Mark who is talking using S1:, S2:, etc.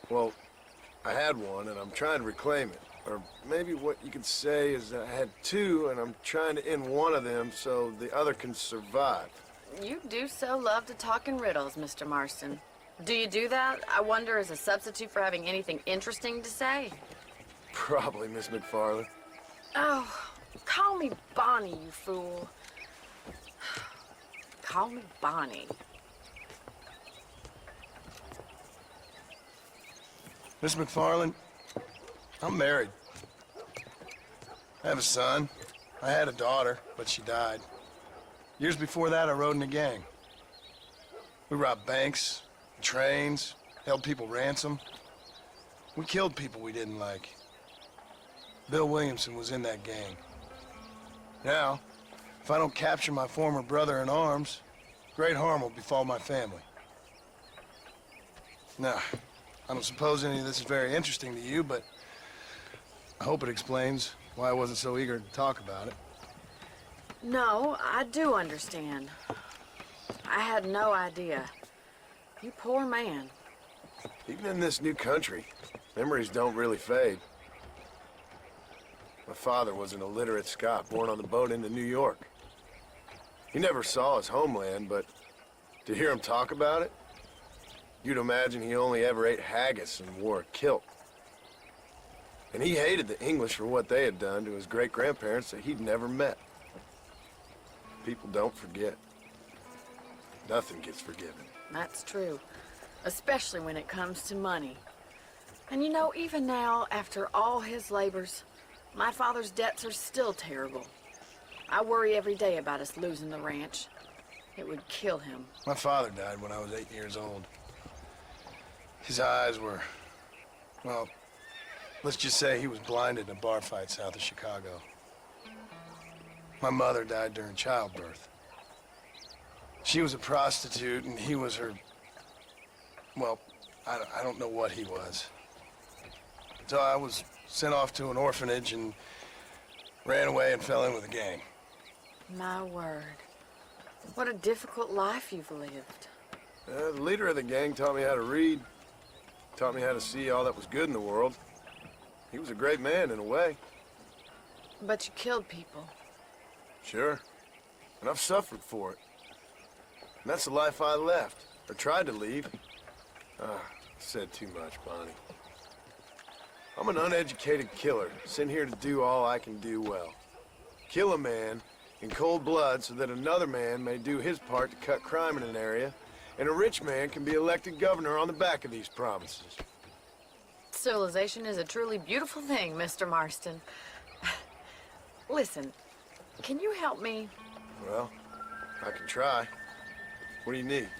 S1: Well, I had one, and I'm trying to reclaim it. Or maybe what you could say is that I had two, and I'm trying to end one of them so the other can survive.
S2: You do so love to talk in riddles, Mr. Marston. Do you do that, I wonder, as a substitute for having anything interesting to say?
S1: Probably, Miss McFarland.
S2: Oh, call me Bonnie, you fool. Call me Bonnie.
S1: Miss McFarland, I'm married. I have a son. I had a daughter, but she died. Years before that, I rode in a gang. We robbed banks, trains, held people ransom. We killed people we didn't like. Bill Williamson was in that gang. Now, if I don't capture my former brother in arms, great harm will befall my family. Now, I don't suppose any of this is very interesting to you, but I hope it explains why I wasn't so eager to talk about it.
S2: No, I do understand. I had no idea. You poor man.
S1: Even in this new country, memories don't really fade. My father was an illiterate Scot born on the boat into New York. He never saw his homeland, but to hear him talk about it, you'd imagine he only ever ate haggis and wore a kilt. And he hated the English for what they had done to his great-grandparents that he'd never met. People don't forget. Nothing gets forgiven.
S2: That's true. Especially when it comes to money. And you know, even now, after all his labors, my father's debts are still terrible. I worry every day about us losing the ranch. It would kill him.
S1: My father died when I was 8 years old. His eyes were, well, let's just say he was blinded in a bar fight south of Chicago. My mother died during childbirth. She was a prostitute, and he was her, well, I don't know what he was. So I was sent off to an orphanage and ran away and fell in with a gang.
S2: My word. What a difficult life you've lived.
S1: The leader of the gang taught me how to read, taught me how to see all that was good in the world. He was a great man in a way.
S2: But you killed people.
S1: Sure. And I've suffered for it. And that's the life I left, or tried to leave. I said too much, Bonnie. I'm an uneducated killer, sent here to do all I can do well. Kill a man in cold blood so that another man may do his part to cut crime in an area, and a rich man can be elected governor on the back of these promises.
S2: Civilization is a truly beautiful thing, Mr. Marston. Listen, can you help me?
S1: Well, I can try. What do you need?